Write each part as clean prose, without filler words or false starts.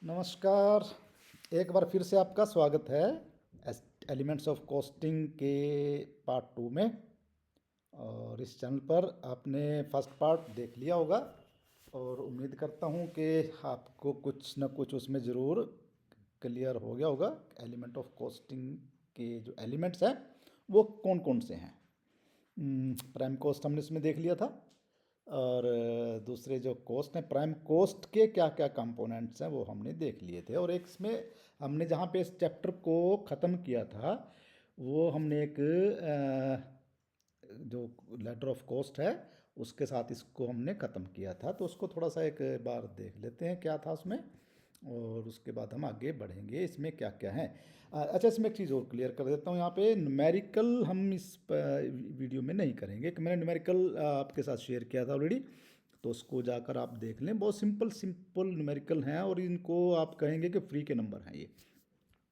नमस्कार। एक बार फिर से आपका स्वागत है एलिमेंट्स ऑफ कॉस्टिंग के पार्ट 2 में। और इस चैनल पर आपने फर्स्ट पार्ट देख लिया होगा और उम्मीद करता हूँ कि आपको कुछ ना कुछ उसमें ज़रूर क्लियर हो गया होगा। एलिमेंट ऑफ कॉस्टिंग के जो एलिमेंट्स हैं वो कौन कौन से हैं। प्राइम कॉस्ट हमने इसमें देख लिया था। और दूसरे जो कॉस्ट हैं, प्राइम कॉस्ट के क्या क्या कंपोनेंट्स हैं वो हमने देख लिए थे। और एक इसमें हमने जहाँ पे इस चैप्टर को ख़त्म किया था वो हमने एक जो लेटर ऑफ कॉस्ट है उसके साथ इसको हमने ख़त्म किया था। तो उसको थोड़ा सा एक बार देख लेते हैं क्या था उसमें, और उसके बाद हम आगे बढ़ेंगे इसमें क्या क्या है। अच्छा, इसमें एक चीज़ और क्लियर कर देता हूँ। यहाँ पे न्यूमेरिकल हम इस वीडियो में नहीं करेंगे कि मैंने न्यूमेरिकल आपके साथ शेयर किया था ऑलरेडी, तो उसको जाकर आप देख लें। बहुत सिंपल सिंपल न्यूमेरिकल हैं और इनको आप कहेंगे कि फ्री के नंबर हैं ये।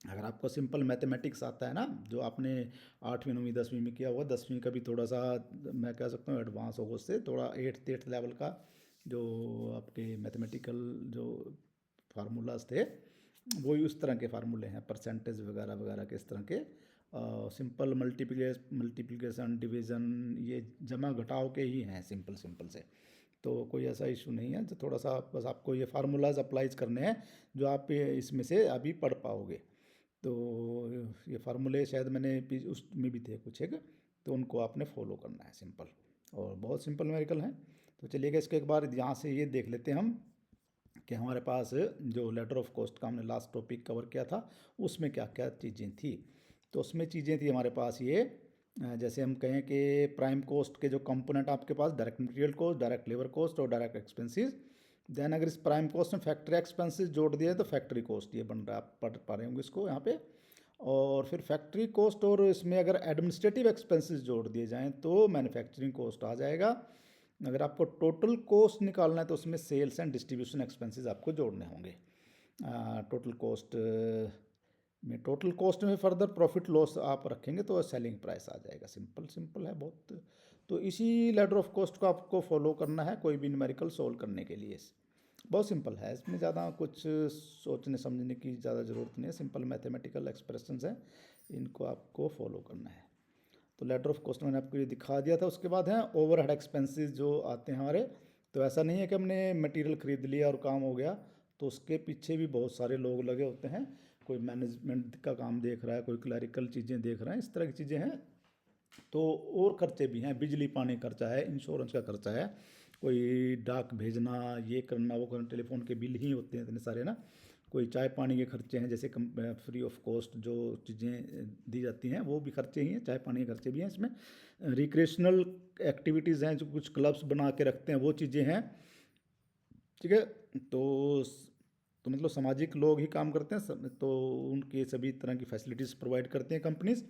अगर आपको सिंपल मैथमेटिक्स आता है ना, जो आपने 8वीं 9वीं 10वीं में किया हुआ, 10वीं का भी थोड़ा सा मैं कह सकता हूँ एडवांस होगा उससे थोड़ा, 8th लेवल का जो आपके मैथमेटिकल जो फार्मूलाज थे वो ही उस तरह के फार्मूले हैं, परसेंटेज वगैरह वगैरह के इस तरह के। सिंपल मल्टीप्लिकेशन डिवीज़न ये जमा घटाव के ही हैं, सिंपल सिंपल से। तो कोई ऐसा इशू नहीं है। जो थोड़ा सा बस आपको ये फार्मूलाज अप्लाइज करने हैं जो आप इसमें से अभी पढ़ पाओगे। तो ये फार्मूले शायद मैंने उसमें भी थे कुछ एक, तो उनको आपने फॉलो करना है, सिंपल और बहुत सिंपल न्यूमेरिकल हैं। तो चलिएगा इसको एक बार यहाँ से ये देख लेते हैं हम कि हमारे पास जो लेटर ऑफ कॉस्ट का हमने लास्ट टॉपिक कवर किया था उसमें क्या क्या चीज़ें थी। तो उसमें चीज़ें थी हमारे पास ये, जैसे हम कहें कि प्राइम कॉस्ट के जो कंपोनेंट आपके पास, direct material cost, direct labour cost और डायरेक्ट एक्सपेंसेस। देन अगर इस प्राइम कॉस्ट में फैक्ट्री एक्सपेंसेस जोड़ दिए तो फैक्ट्री कॉस्ट ये बन रहा है, आप पढ़ पा रहे होंगे इसको यहाँ पे। और फिर फैक्ट्री कॉस्ट और इसमें अगर एडमिनिस्ट्रेटिव एक्सपेंसेस जोड़ दिए जाएँ तो मैन्युफैक्चरिंग कॉस्ट आ जाएगा। अगर आपको टोटल कॉस्ट निकालना है तो उसमें सेल्स एंड डिस्ट्रीब्यूशन एक्सपेंसेस आपको जोड़ने होंगे। टोटल कॉस्ट टोटल कॉस्ट में फर्दर प्रॉफिट लॉस आप रखेंगे तो सेलिंग प्राइस आ जाएगा। सिंपल सिंपल है बहुत। तो इसी लेटर ऑफ कॉस्ट को आपको फॉलो करना है कोई भी न्यूमेरिकल सोल्व करने के लिए। बहुत सिंपल है, इसमें ज़्यादा कुछ सोचने समझने की ज़्यादा ज़रूरत नहीं है। सिंपल मैथमेटिकल एक्सप्रेशंस हैं, इनको आपको फॉलो करना है। तो लेटर ऑफ कॉस्ट मैंने आपको ये दिखा दिया था। उसके बाद हैं ओवरहेड एक्सपेंसेस जो आते हैं हमारे। तो ऐसा नहीं है कि हमने मटेरियल ख़रीद लिया और काम हो गया, तो उसके पीछे भी बहुत सारे लोग लगे होते हैं। कोई मैनेजमेंट का काम देख रहा है, कोई क्लरिकल चीज़ें देख रहा है, इस तरह की चीज़ें हैं। तो और खर्चे भी हैं, बिजली पानी खर्चा है, इंश्योरेंस का खर्चा है, कोई डाक भेजना, ये करना वो करना, टेलीफोन के बिल ही होते हैं इतने सारे ना। कोई चाय पानी के खर्चे हैं, जैसे कम फ्री ऑफ कॉस्ट जो चीज़ें दी जाती हैं वो भी खर्चे ही हैं, चाय पानी के खर्चे भी हैं इसमें। रिक्रिएशनल एक्टिविटीज़ हैं, जो कुछ क्लब्स बना के रखते हैं वो चीज़ें हैं, ठीक है। तो मतलब सामाजिक लोग ही काम करते हैं तो उनके सभी तरह की फैसिलिटीज़ प्रोवाइड करते हैं कंपनीज।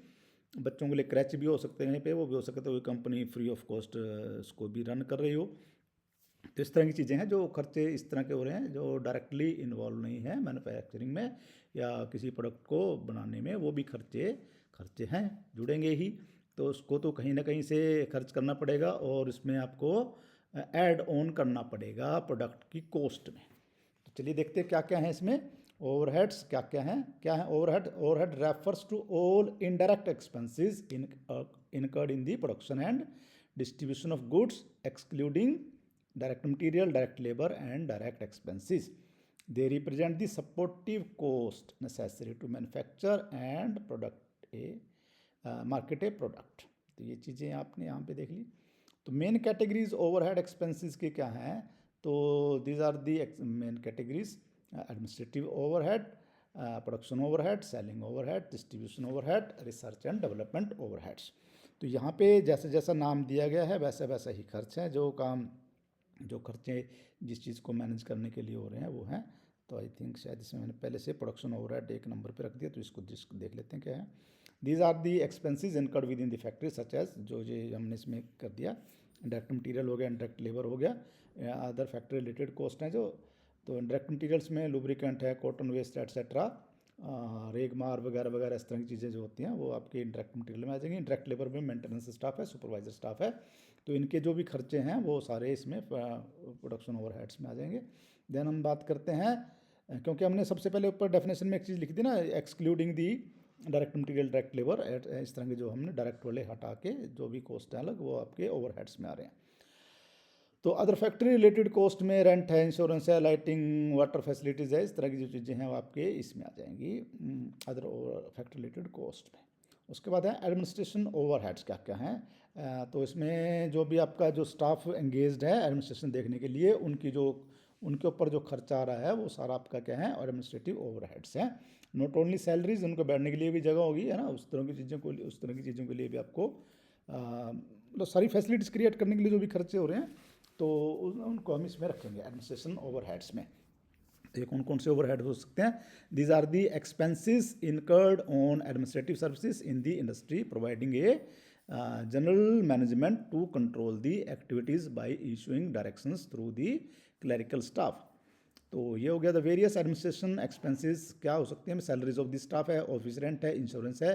बच्चों के लिए क्रैच भी हो सकते हैं, यहीं पे वो भी हो सकता है, वो कंपनी फ्री ऑफ कॉस्ट उसको भी रन कर रही हो। तो इस तरह की चीज़ें हैं जो खर्चे इस तरह के हो रहे हैं जो डायरेक्टली इन्वॉल्व नहीं है मैन्युफैक्चरिंग में या किसी प्रोडक्ट को बनाने में, वो भी खर्चे खर्चे हैं, जुड़ेंगे ही। तो उसको तो कहीं ना कहीं से खर्च करना पड़ेगा और इसमें आपको ऐड ऑन करना पड़ेगा प्रोडक्ट की कॉस्ट में। तो चलिए देखते हैं क्या क्या है इसमें। ओवरहेड्स क्या क्या हैं, क्या है overhead. Overhead refers to all indirect expenses incurred in the production and distribution of goods excluding direct material, direct labor and direct expenses. They represent the supportive cost necessary to manufacture and market a product. तो ये चीज़ें आपने यहाँ पे देख ली। तो main categories overhead expenses के क्या हैं, तो these are the main categories: administrative overhead, production overhead, selling overhead, distribution overhead, research and development overheads. तो यहाँ पे जैसे जैसा नाम दिया गया है वैसे वैसा ही खर्च है, जो खर्चे जिस चीज़ को मैनेज करने के लिए हो रहे हैं वो हैं। तो आई थिंक शायद इसमें मैंने पहले से प्रोडक्शन ओवरहेड एक नंबर पे रख दिया, तो इसको देख लेते हैं क्या है। These are the expenses incurred within the factory such as, जो ये हमने इसमें कर दिया, डायरेक्ट मटीरियल हो गया, इनडायरेक्ट लेबर हो गया, अदर फैक्ट्री रिलेटेड कॉस्ट हैं जो। तो इनडायरेक्ट मटीरियल्स में लुब्रिकेंट है, कॉटन वेस्ट एट्सेट्रा, रेगमार वगैरह वगैरह इस तरह की चीज़ें जो होती हैं वो आपके इंडायरेक्ट मटीरियल में आ जाएंगी। इंडायरेक्ट लेबर में मेंटेनेंस स्टाफ है, सुपरवाइजर स्टाफ है, तो इनके जो भी खर्चे हैं वो सारे इसमें प्रोडक्शन ओवरहेड्स में आ जाएंगे। देन हम बात करते हैं क्योंकि हमने सबसे पहले ऊपर डेफिनेशन में एक चीज़ लिखी थी ना, एक्सक्लूडिंग दी डायरेक्ट मटेरियल डायरेक्ट लेबर, इस तरह के जो हमने डायरेक्ट वाले हटा के जो भी कॉस्ट है अलग वो आपके ओवरहेड्स में आ रहे हैं। तो अदर फैक्ट्री रिलेटेड कॉस्ट में रेंट है, इंश्योरेंस है, लाइटिंग, वाटर फैसिलिटीज़ है, इस तरह की जो चीज़ें हैं वो आपके इसमें आ जाएंगी अदर फैक्ट्री रिलेटेड कॉस्ट में। उसके बाद है एडमिनिस्ट्रेशन ओवरहेड्स क्या क्या हैं। तो इसमें जो भी आपका जो स्टाफ एंगेज्ड है एडमिनिस्ट्रेशन देखने के लिए, उनके ऊपर जो खर्चा आ रहा है वो सारा आपका क्या है, और एडमिनिस्ट्रेटिव ओवरहेड्स हैं। नॉट ओनली सैलरीज, उनको बैठने के लिए भी जगह होगी, है ना, उस तरह की चीज़ों के लिए भी आपको मतलब सारी फैसिलिटीज़ क्रिएट करने के लिए जो भी खर्चे हो रहे हैं तो उनको हम इसमें रखेंगे एडमिनिस्ट्रेशन ओवरहेड्स में। तो ये कौन कौन से ओवरहेड हो सकते हैं? These are the expenses incurred on administrative services in the industry providing a general management to control the activities by issuing directions through the clerical staff. तो ये हो गया द वेरियस एडमिनिस्ट्रेशन एक्सपेंसेस क्या हो सकते हैं, सैलरीज ऑफ द स्टाफ है, office rent है, इंश्योरेंस है,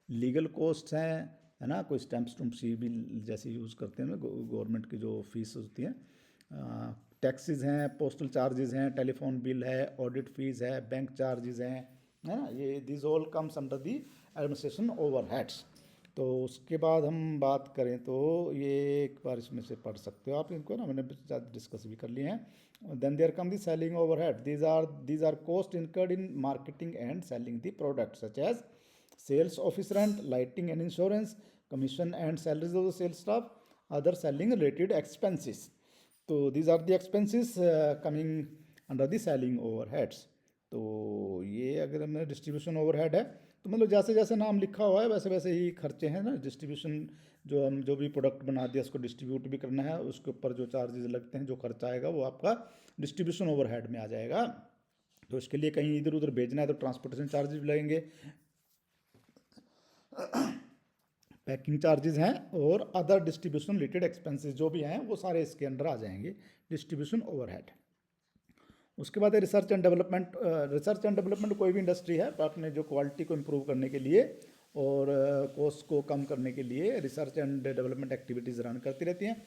लीगल कॉस्ट हैं, है ना, कोई स्टैम्प स्टूम्प भी जैसे यूज़ करते हैं गवर्नमेंट की जो फीस होती है, टैक्सेस हैं, पोस्टल चार्जेस हैं, टेलीफोन बिल है, ऑडिट फीस है, बैंक चार्जेस हैं, है ना, ये this all comes under the administration overheads. तो उसके बाद हम बात करें तो ये एक बार इसमें से पढ़ सकते हो आप इनको ना, मैंने डिस्कस भी कर लिए हैं। Then there come the selling overhead, these are cost incurred in marketing and selling the product such as sales office rent, lighting and insurance, commission and salaries of the sales staff, other selling related expenses. So these are the expenses coming under the selling overheads. तो ये अगर हमें distribution overhead है तो मतलब जैसे जैसे नाम लिखा हुआ है वैसे वैसे ही खर्चे हैं ना। डिस्ट्रीब्यूशन जो हम जो भी प्रोडक्ट बना दिया उसको डिस्ट्रीब्यूट भी करना है, उसके ऊपर जो चार्जेस लगते हैं, जो खर्चा आएगा वो आपका डिस्ट्रीब्यूशन ओवरहेड में आ जाएगा। तो इसके लिए कहीं इधर उधर भेजना है तो ट्रांसपोर्टेशन चार्जेस भी लगेंगे, पैकिंग चार्जेस हैं, और अदर डिस्ट्रीब्यूशन रिलेटेड एक्सपेंसेस जो भी हैं वो सारे इसके अंडर आ जाएंगे डिस्ट्रीब्यूशन ओवरहेड। उसके बाद है research and development. Research and development कोई भी इंडस्ट्री है तो अपने जो क्वालिटी को इम्प्रूव करने के लिए और कॉस्ट को कम करने के लिए research and development activities run करती रहती हैं।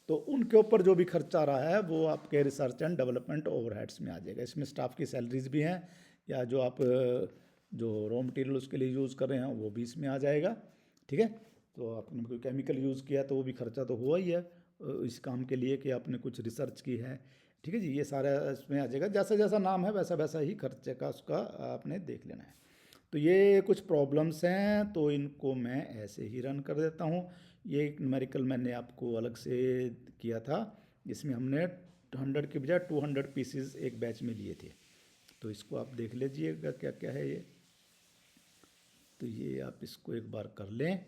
तो उनके ऊपर जो भी खर्चा आ रहा है वो आपके रिसर्च एंड डेवलपमेंट ओवरहेड्स में आ जाएगा। इसमें स्टाफ की सैलरीज भी हैं, या जो आप जो रॉ मटेरियल उसके लिए यूज़ कर रहे हैं वो भी इसमें आ जाएगा। ठीक है, तो आपने कोई केमिकल यूज़ किया तो वो भी खर्चा तो हुआ ही है इस काम के लिए कि आपने कुछ रिसर्च की है। ठीक है जी, ये सारा इसमें आ जाएगा, जैसा जैसा नाम है वैसा वैसा ही खर्चे का उसका आपने देख लेना है। तो ये कुछ प्रॉब्लम्स हैं तो इनको मैं ऐसे ही रन कर देता हूँ। ये एक न्यूमेरिकल मैंने आपको अलग से किया था जिसमें हमने 100 के बजाय 200 पीसेस एक बैच में लिए थे। तो इसको आप देख लीजिएगा क्या क्या है ये। तो ये आप इसको एक बार कर लें।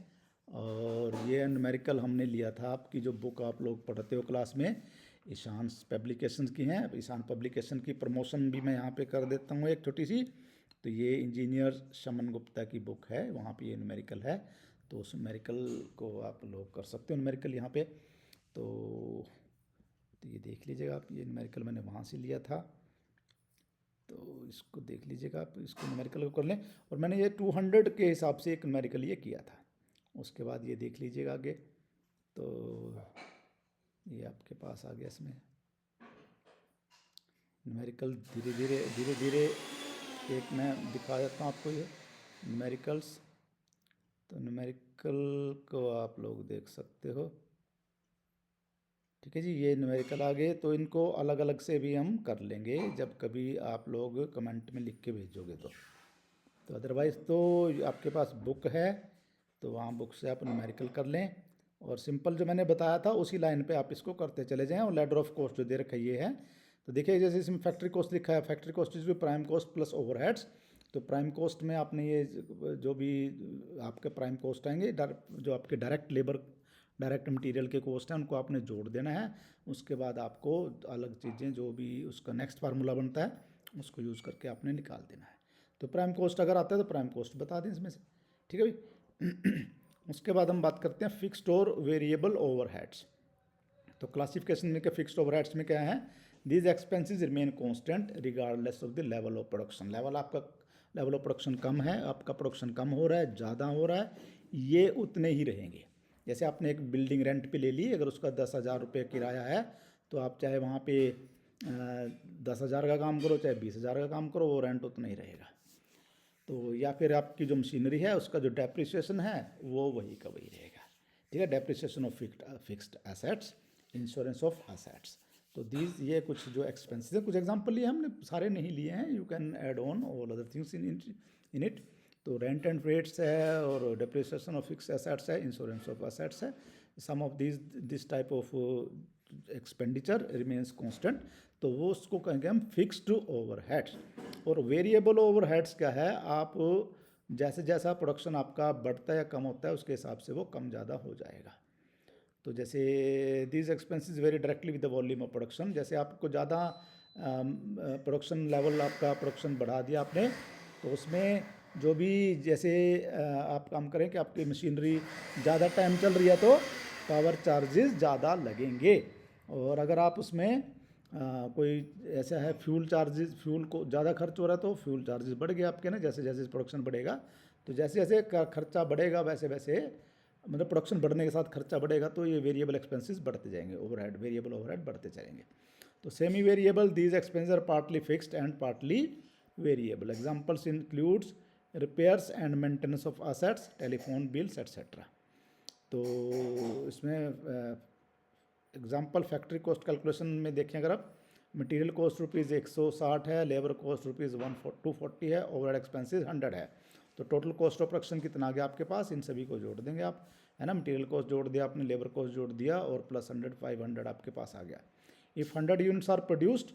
और ये न्यूमेरिकल हमने लिया था, आपकी जो बुक आप लोग पढ़ते हो क्लास में ईशान पब्लिकेशन की हैं। ईशान पब्लिकेशन की प्रमोशन भी मैं यहाँ पे कर देता हूँ एक छोटी सी। तो ये इंजीनियर शमन गुप्ता की बुक है, वहाँ पे ये न्यूमेरिकल है, तो उस न्यूमेरिकल को आप लोग कर सकते हो न्यूमेरिकल यहाँ पे। तो ये देख लीजिएगा आप, ये न्यूमेरिकल मैंने वहाँ से लिया था, तो इसको देख लीजिएगा आप, इसको न्यूमेरिकल को कर लें। और मैंने ये 200 के हिसाब से एक न्यूमेरिकल ये किया था। उसके बाद ये देख लीजिएगा आगे, तो ये आपके पास आ गया। इसमें न्यूमेरिकल धीरे धीरे धीरे धीरे एक मैं दिखा देता हूँ आपको ये न्यूमेरिकल्स। तो न्यूमेरिकल को आप लोग देख सकते हो। ठीक है जी, ये न्यूमेरिकल आ गए, तो इनको अलग अलग से भी हम कर लेंगे जब कभी आप लोग कमेंट में लिख के भेजोगे तो अदरवाइज़ तो आपके पास बुक है तो वहाँ बुक से आप न्यूमेरिकल कर लें, और सिंपल जो मैंने बताया था उसी लाइन पे आप इसको करते चले जाएं। और लेडर ऑफ कॉस्ट जो दे रखा ये है, तो देखिए जैसे इसमें फैक्ट्री कॉस्ट लिखा है, फैक्ट्री कॉस्ट इज भी प्राइम कॉस्ट प्लस ओवरहेड्स। तो प्राइम कॉस्ट में आपने ये जो भी आपके प्राइम कॉस्ट आएंगे, जो आपके डायरेक्ट लेबर डायरेक्ट मटेरियल के कॉस्ट हैं उनको आपने जोड़ देना है। उसके बाद आपको अलग चीज़ें जो भी उसका नेक्स्ट फार्मूला बनता है उसको यूज़ करके आपने निकाल देना है। तो प्राइम कॉस्ट अगर आता है तो प्राइम कॉस्ट बता दें इसमें से। ठीक है भाई। उसके बाद हम बात करते हैं फिक्स्ड और वेरिएबल ओवरहेड्स। तो क्लासिफिकेशन में क्या फिक्स्ड ओवरहेड्स में क्या है, these expenses remain constant regardless of the level of production. आपका लेवल ऑफ प्रोडक्शन कम है, आपका प्रोडक्शन कम हो रहा है, ज़्यादा हो रहा है, ये उतने ही रहेंगे। जैसे आपने एक बिल्डिंग रेंट पे ले ली, अगर उसका 10,000 रुपये किराया है तो आप चाहे वहाँ पे 10,000 का काम करो चाहे 20,000 का काम करो, वो रेंट उतना ही रहेगा। तो या फिर आपकी जो मशीनरी है उसका जो डेप्रिसिएशन है वो वही का वही रहेगा। ठीक है, depreciation of fixed assets, insurance of assets. तो दीज ये कुछ जो एक्सपेंसेस है, कुछ एग्जांपल लिए हमने, सारे नहीं लिए हैं, you can add on all other things in it. तो रेंट एंड रेट्स है, और डेप्रिसिएशन ऑफ फिक्स्ड एसेट्स है, इंश्योरेंस ऑफ एसेट्स है। Some of this type of expenditure remains constant, तो वो उसको कहेंगे हम फिक्स्ड ओवरहेड्स। और वेरिएबल ओवरहेड्स क्या है, आप जैसे जैसा प्रोडक्शन आपका बढ़ता है या कम होता है उसके हिसाब से वो कम ज़्यादा हो जाएगा। तो जैसे these expenses very directly with the volume of production, जैसे आपको ज़्यादा प्रोडक्शन लेवल, आपका प्रोडक्शन बढ़ा दिया आपने, तो उसमें जो भी जैसे आप काम करें कि आपकी मशीनरी ज़्यादा टाइम चल रही है तो पावर चार्जेस ज़्यादा लगेंगे। और अगर आप उसमें कोई ऐसा है फ्यूल चार्जेस, फ्यूल को ज़्यादा खर्च हो रहा है तो फ्यूल चार्जेस बढ़ गए आपके ना, जैसे जैसे प्रोडक्शन बढ़ेगा। तो जैसे जैसे खर्चा बढ़ेगा वैसे वैसे, मतलब प्रोडक्शन बढ़ने के साथ खर्चा बढ़ेगा, तो ये वेरिएबल एक्सपेंसेस बढ़ते जाएंगे, ओवरहेड, वेरिएबल ओवरहेड बढ़ते जाएंगे। तो semi variable, these expenses are partly fixed and partly variable. Examples includes repairs and maintenance of assets, telephone bills etcetera. तो इसमें एग्जाम्पल फैक्ट्री कॉस्ट कैलकुलेशन में देखें अगर आप, मटेरियल कॉस्ट रुपीज़ 160 है, लेबर कॉस्ट रुपीज़ 240 है, ओवरहेड एक्सपेंसेस 100 है। तो टोटल कॉस्ट ऑफ प्रोडक्शन कितना आ गया आपके पास, इन सभी को जोड़ देंगे आप, है ना। मटेरियल कॉस्ट जोड़ दिया आपने, लेबर कॉस्ट जोड़ दिया, और प्लस 100, 500 आपके पास आ गया। इफ़ 100 यूनिट्स आर प्रोड्यूस्ड,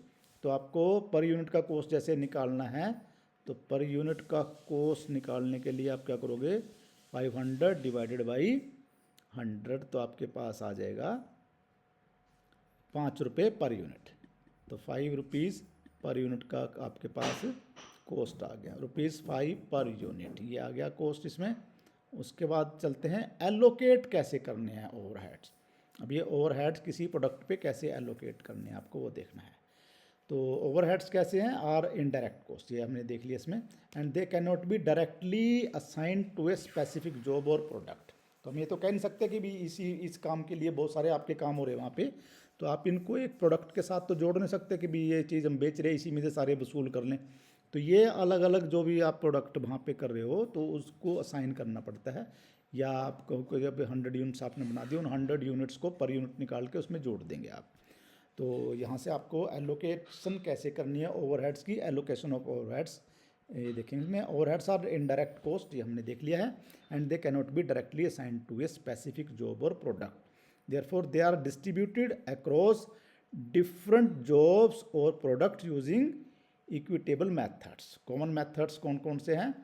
तो आपको पर यूनिट का कॉस्ट जैसे निकालना है, तो पर यूनिट का कॉस्ट निकालने के लिए आप क्या करोगे, 500 डिवाइडेड बाई 100, तो आपके पास आ जाएगा 5 रुपये पर यूनिट। तो 5 रुपीज़ पर यूनिट का आपके पास कॉस्ट आ गया, ₹5 पर यूनिट, ये आ गया कॉस्ट इसमें। उसके बाद चलते हैं एलोकेट कैसे करने हैं ओवरहेड्स। अब ये ओवरहेड्स किसी प्रोडक्ट पे कैसे एलोकेट करने हैं आपको वो देखना है। तो ओवरहेड्स कैसे हैं, आर इनडायरेक्ट कॉस्ट, ये हमने देख लिया इसमें। And they can not be directly assign to a specific job और प्रोडक्ट। तो हम ये तो कह नहीं सकते कि भी इस काम के लिए बहुत सारे आपके काम हो रहे हैं वहाँ पे, तो आप इनको एक प्रोडक्ट के साथ तो जोड़ नहीं सकते कि भी ये चीज़ हम बेच रहे हैं इसी में से सारे वसूल कर लें। तो ये अलग अलग जो भी आप प्रोडक्ट वहाँ पे कर रहे हो तो उसको असाइन करना पड़ता है, या आपको जब 100 यूनिट्स आपने बना दिए, उन 100 यूनिट्स को पर यूनिट निकाल के उसमें जोड़ देंगे आप। तो यहाँ से आपको एलोकेशन कैसे करनी है ओवरहेड्स की, एलोकेशन ऑफ ओवरहेड्स ये देखेंगे इसमें। ओवरहेड्स आर इनडायरेक्ट कॉस्ट, ये हमने देख लिया है, and they can not be directly assign to a specific job और product, therefore they are distributed across different jobs or products using equitable methods। Common methods कौन कौन से हैं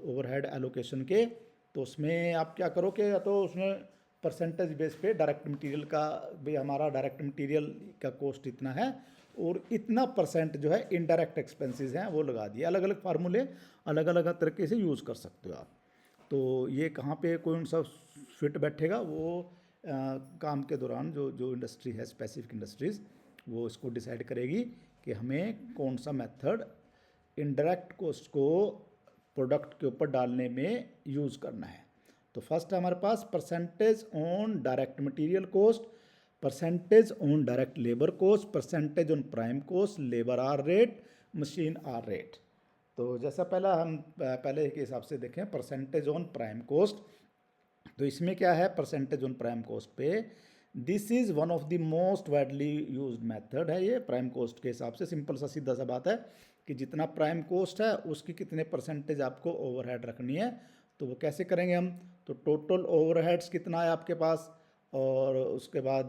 ओवरहेड एलोकेशन के, तो उसमें आप क्या करोगे, या तो उसमें परसेंटेज बेस पे डायरेक्ट मटेरियल का, भाई हमारा डायरेक्ट मटेरियल का कॉस्ट इतना है और इतना परसेंट जो है इनडायरेक्ट एक्सपेंसेस हैं वो लगा दिए। अलग अलग फार्मूले अलग अलग तरीके से यूज़ कर सकते हो आप। तो ये कहाँ पे कौन सा फिट बैठेगा, वो काम के दौरान जो जो इंडस्ट्री है, स्पेसिफिक इंडस्ट्रीज़, वो इसको डिसाइड करेगी कि हमें कौन सा मेथड इनडायरेक्ट कॉस्ट को प्रोडक्ट के ऊपर डालने में यूज़ करना है। तो फर्स्ट है हमारे पास percentage on direct material cost, percentage on direct labour cost, percentage on prime cost, labour hour rate, machine hour rate. तो जैसा पहला हम पहले के हिसाब से देखें, परसेंटेज ऑन प्राइम कॉस्ट, तो इसमें क्या है, परसेंटेज ऑन प्राइम कॉस्ट पे, this is one of the most widely used method है ये प्राइम कॉस्ट के हिसाब से। सिंपल सा सीधा सा बात है कि जितना प्राइम कॉस्ट है उसकी कितने परसेंटेज आपको ओवरहेड रखनी है। तो वो कैसे करेंगे हम, तो टोटल ओवरहेड्स कितना है आपके पास, और उसके बाद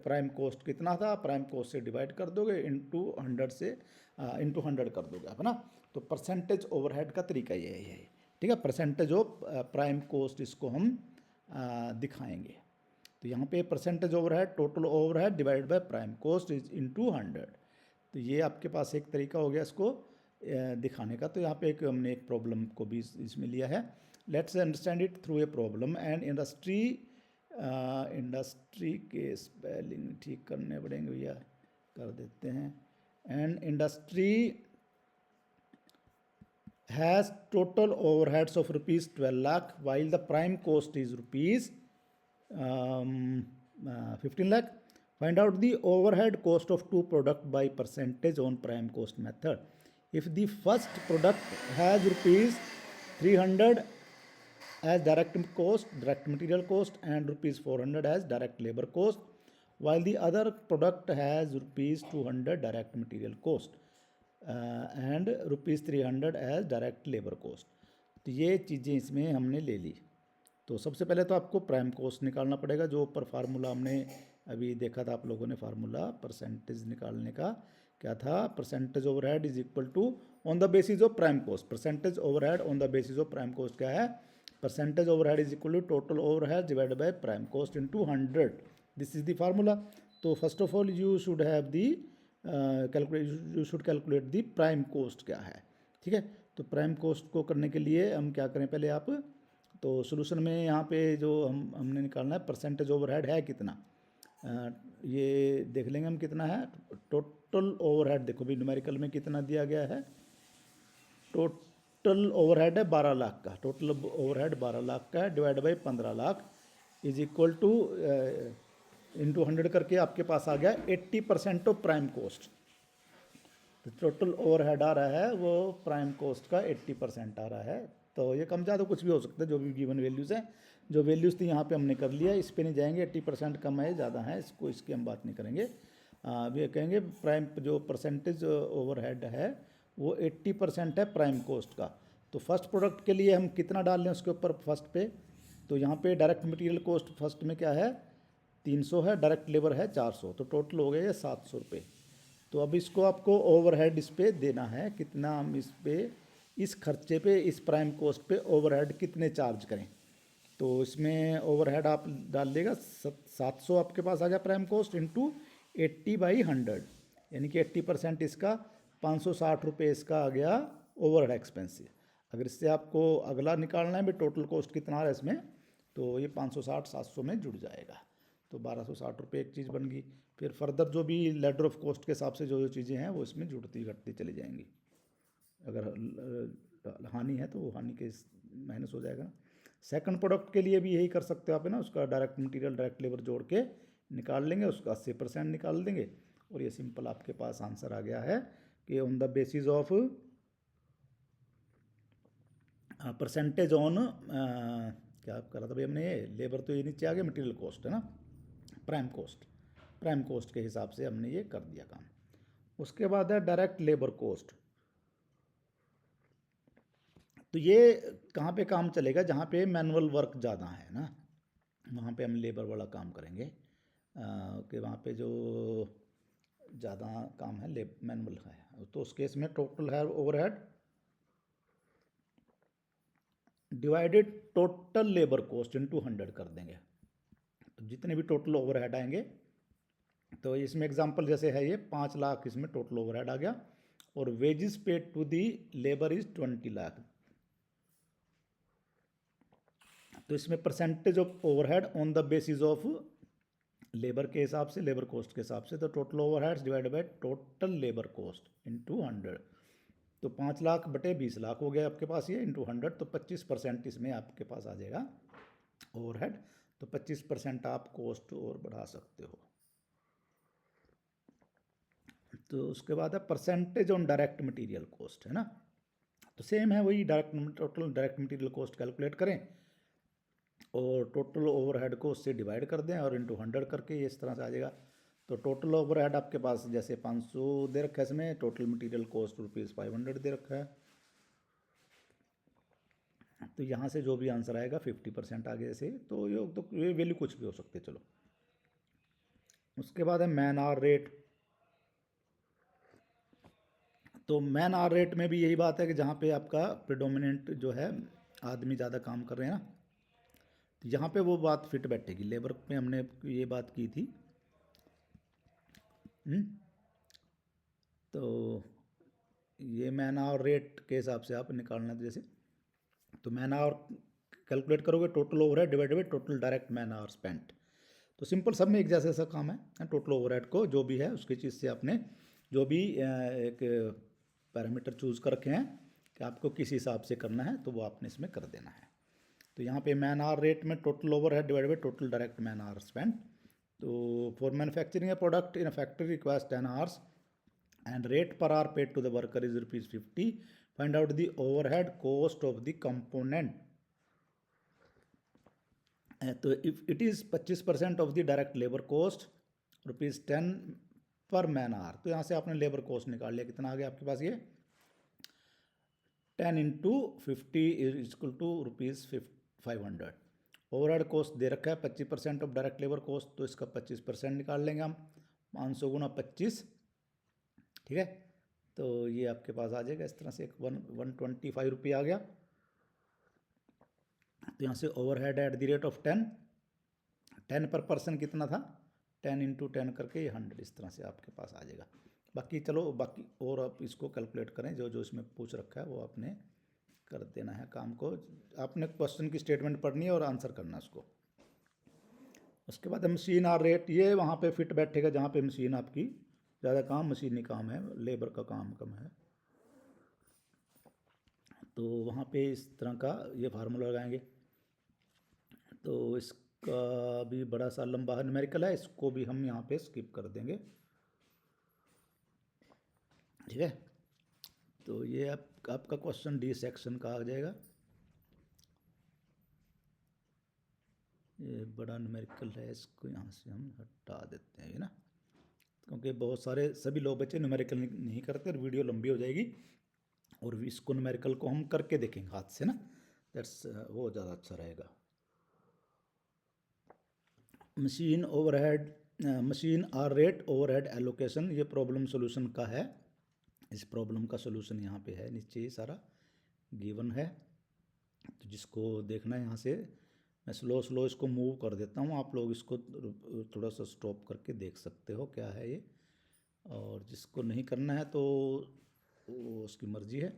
प्राइम कॉस्ट कितना था, प्राइम कॉस्ट से डिवाइड कर दोगे, इंटू 100 से इंटू 100 कर दोगे आप, है ना। तो परसेंटेज ओवरहेड का तरीका ये है, ठीक है। परसेंटेज ऑफ प्राइम कॉस्ट इसको हम दिखाएंगे। तो यहाँ पे percentage overhead, total overhead divided by prime cost is into 100। तो ये आपके पास एक तरीका हो गया इसको दिखाने का। तो यहाँ पे हमने एक प्रॉब्लम को भी इसमें लिया है। Let's understand it through a problem. And industry के स्पेलिंग ठीक करने पड़ेंगे भैया, कर देते हैं। And industry has total overheads of rupees 12 lakh while the prime cost is rupees 15 lakh. Find out the overhead cost of two product by percentage on prime cost method. If the first product has rupees 300 as direct cost, direct material cost, and rupees 400 as direct labor cost, while the other product has rupees 200 direct material cost and rupees 300 as direct labor cost. तो ये चीज़ें इसमें हमने ले ली। तो सबसे पहले तो आपको प्राइम कॉस्ट निकालना पड़ेगा, जो ऊपर फार्मूला हमने अभी देखा था आप लोगों ने, फार्मूला परसेंटेज निकालने का क्या था, percentage overhead is equal to on the basis of prime cost. Percentage overhead on the basis of prime cost क्या है, percentage overhead is equal to total overhead divided by prime cost into 100। This is the formula. तो first of all you should have the you should calculate the prime cost क्या है, ठीक है। तो prime cost को करने के लिए हम क्या करें, पहले आप तो सोल्यूशन में यहाँ पे जो हमने निकालना है परसेंटेज ओवरहेड है कितना, ये देख लेंगे हम कितना है। टोटल ओवरहेड देखो भी न्यूमेरिकल में कितना दिया गया है, टोटल ओवरहेड है 12 लाख का, टोटल ओवरहेड 12 लाख का है, divide by 15 lakh is equal two into 100 करके आपके पास आ गया 80% ऑफ प्राइम कॉस्ट। तो टोटल ओवरहेड आ रहा है वो प्राइम कॉस्ट का 80% आ रहा है। तो ये कम ज़्यादा कुछ भी हो सकता है, जो भी गिवन वैल्यूज़ हैं, जो वैल्यूज़ थी यहाँ पे हमने कर लिया, इस पे नहीं जाएंगे। 80% कम है ज़्यादा है, इसको इसकी हम बात नहीं करेंगे। अब ये कहेंगे प्राइम जो परसेंटेज ओवरहेड है वो 80% है प्राइम कॉस्ट का। तो फर्स्ट प्रोडक्ट के लिए हम कितना डाल लें उसके ऊपर फर्स्ट पे, तो यहाँ पे डायरेक्ट मटेरियल कॉस्ट फर्स्ट में क्या है 300 है, डायरेक्ट लेबर है 400, तो टोटल हो गया 700 रुपये। तो अब इसको आपको ओवरहेड इस पे देना है, कितना हम इस पे इस खर्चे पे इस प्राइम कॉस्ट पे ओवरहेड कितने चार्ज करें। तो इसमें ओवरहेड आप डाल देगा 700 आपके पास आ गया प्राइम कॉस्ट इंटू 80/100, यानी कि 80% इसका 560 रुपये इसका आ गया ओवरहेड एक्सपेंसिव। अगर इससे आपको अगला निकालना है भी टोटल कॉस्ट कितना आ रहा है इसमें, तो ये 560 700 में जुड़ जाएगा, तो 1260 रुपये एक चीज़ बन गई। फिर फर्दर जो भी लेडर ऑफ कॉस्ट के हिसाब से जो जो चीज़ें हैं वो इसमें जुड़ती घटती चली जाएंगी। अगर हानि है तो वो हानि के माइनस हो जाएगा ना। सेकंड प्रोडक्ट के लिए भी यही कर सकते हो आप, है ना, उसका डायरेक्ट मटेरियल डायरेक्ट लेबर जोड़ के निकाल लेंगे, उसका 80% निकाल देंगे, और ये सिंपल आपके पास आंसर आ गया है कि on the basis of percentage on क्या करा था भाई हमने, ये लेबर तो ये नीचे आ गया, मटेरियल कॉस्ट है ना, प्राइम कॉस्ट के हिसाब से हमने ये कर दिया काम। उसके बाद है डायरेक्ट लेबर कॉस्ट। तो ये कहाँ पे काम चलेगा, जहाँ पे मैनुअल वर्क ज़्यादा है ना, वहाँ पे हम लेबर वाला काम करेंगे, कि वहाँ पे जो ज़्यादा काम है मैनुअल है, तो उस केस में टोटल है overhead divided total labour cost into 100 कर देंगे। तो जितने भी टोटल ओवरहेड आएंगे, तो इसमें एग्जांपल जैसे है ये 5 लाख इसमें टोटल ओवरहेड आ गया, और wages paid to the labour is 20 lakh. तो इसमें percentage of overhead on the basis of labour के हिसाब से, लेबर कॉस्ट के हिसाब से, तो total overheads divide by total labour cost into 100। तो 5 लाख बटे 20 लाख हो गया आपके पास ये इंटू 100, तो 25% इसमें आपके पास आ जाएगा ओवरहेड। तो 25% आप कॉस्ट और बढ़ा सकते हो। तो उसके बाद है percentage on direct material cost, है ना। तो सेम है वही, total direct material cost calculate करें और टोटल ओवरहेड को उससे डिवाइड कर दें और इंटू 100 करके ये इस तरह से आ जाएगा। तो टोटल ओवरहेड आपके पास जैसे 500 दे रखा है इसमें, टोटल मटेरियल कॉस्ट ₹500 दे रखा है। तो यहाँ से जो भी आंसर आएगा 50% आगे से, तो ये वैल्यू कुछ भी हो सकती है। चलो उसके बाद है मैन आवर रेट। तो मैन आवर रेट में भी यही बात है कि जहाँ पे आपका प्रिडोमिनेंट जो है आदमी ज़्यादा काम कर रहे हैं ना, तो यहाँ पे वो बात फिट बैठेगी। लेबर में हमने ये बात की थी। तो ये मैन आवर रेट के हिसाब से आप निकालना, जैसे तो मैन आवर कैलकुलेट करोगे total overhead divided by total direct man hour spent. तो सिंपल सब में एक जैसा सा काम है। टोटल ओवरहेड को जो भी है उसकी चीज़ से आपने जो भी एक पैरामीटर चूज़ कर रखे हैं कि आपको किस हिसाब से करना है, तो वो आपने इसमें कर देना है। तो यहाँ पे मैन आवर रेट में total overhead divided by total direct man hour spent, तो for manufacturing a product in a factory requires 10 hours and rate per hour paid to the worker is ₹50. Find out the overhead cost of the component. तो if it is 25% of the direct labour cost ₹10 पर man our, तो यहाँ से आपने labour cost निकाल लिया, कितना आ गया आपके पास ये 10 into 50 is equal to ₹500। Overhead cost दे रखा है 25% ऑफ डायरेक्ट लेबर कॉस्ट, तो इसका 25% निकाल लेंगे हम, 500 गुना 25, ठीक है। तो ये आपके पास आ जाएगा इस तरह से, 125 रुपये आ गया। तो यहाँ से overhead at the rate of 10 पर पर्सन कितना था, 10 into 10 करके ये 100, इस तरह से आपके पास आ जाएगा। बाकी चलो, बाकी और आप इसको कैलकुलेट करें, जो जो इसमें पूछ रखा है वो आपने कर देना है काम को। आपने क्वेश्चन की स्टेटमेंट पढ़नी है और आंसर करना है उसको। उसके बाद मशीन आर रेट, ये वहाँ पे फिट बैठेगा जहाँ पे मशीन आपकी ज़्यादा काम, मशीनी काम है, लेबर का काम कम है, तो वहाँ पे इस तरह का ये फार्मूला लगाएंगे। तो इसका भी बड़ा सा लंबा न्यूमेरिकल है, इसको भी हम यहाँ पे स्किप कर देंगे, ठीक है। तो ये आपका क्वेश्चन डी सेक्शन का आ जाएगा। ये बड़ा न्यूमेरिकल है, इसको यहाँ से हम हटा देते हैं ना, क्योंकि बहुत सारे सभी लोग बच्चे न्यूमेरिकल नहीं करते और वीडियो लंबी हो जाएगी, और इसको न्यूमेरिकल को हम करके देखेंगे हाथ से ना, दैट्स वो ज़्यादा अच्छा रहेगा। Machine overhead, machine hour rate overhead allocation, ये प्रॉब्लम सॉल्यूशन का है। इस प्रॉब्लम का सॉल्यूशन यहाँ पे है, नीचे ही सारा गिवन है, तो जिसको देखना है यहाँ से मैं स्लो इसको मूव कर देता हूँ, आप लोग इसको थोड़ा सा स्टॉप करके देख सकते हो क्या है ये, और जिसको नहीं करना है तो वो उसकी मर्जी है।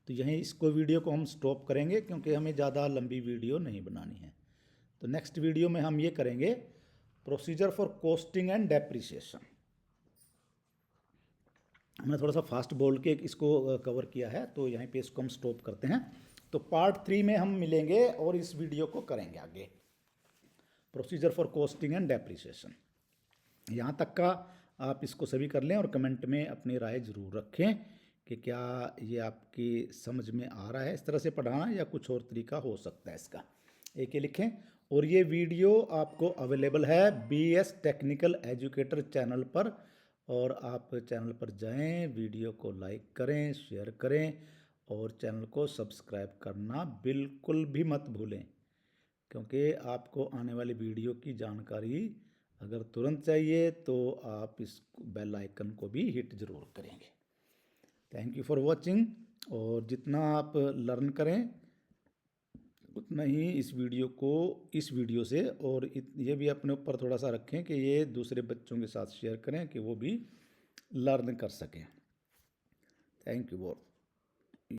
तो यहीं इसको वीडियो को हम स्टॉप करेंगे, क्योंकि हमें ज़्यादा लंबी वीडियो नहीं बनानी है। तो नेक्स्ट वीडियो में हम ये करेंगे procedure for costing and depreciation. हमने थोड़ा सा फास्ट बोल के इसको कवर किया है, तो यहीं पे इसको हम स्टॉप करते हैं। तो पार्ट 3 में हम मिलेंगे और इस वीडियो को करेंगे आगे, procedure for costing and depreciation. यहाँ तक का आप इसको सभी कर लें और कमेंट में अपनी राय ज़रूर रखें कि क्या ये आपकी समझ में आ रहा है इस तरह से पढ़ाना, या कुछ और तरीका हो सकता है इसका, एक ये लिखें। और ये वीडियो आपको अवेलेबल है BS टेक्निकल एजुकेटर चैनल पर, और आप चैनल पर जाएं, वीडियो को लाइक करें, शेयर करें, और चैनल को सब्सक्राइब करना बिल्कुल भी मत भूलें, क्योंकि आपको आने वाली वीडियो की जानकारी अगर तुरंत चाहिए तो आप इस बेल आइकन को भी हिट ज़रूर करेंगे। थैंक यू फॉर वॉचिंग, और जितना आप लर्न करें उतना ही इस वीडियो से, और ये भी अपने ऊपर थोड़ा सा रखें कि ये दूसरे बच्चों के साथ शेयर करें कि वो भी लर्न कर सकें। थैंक यू बहुत।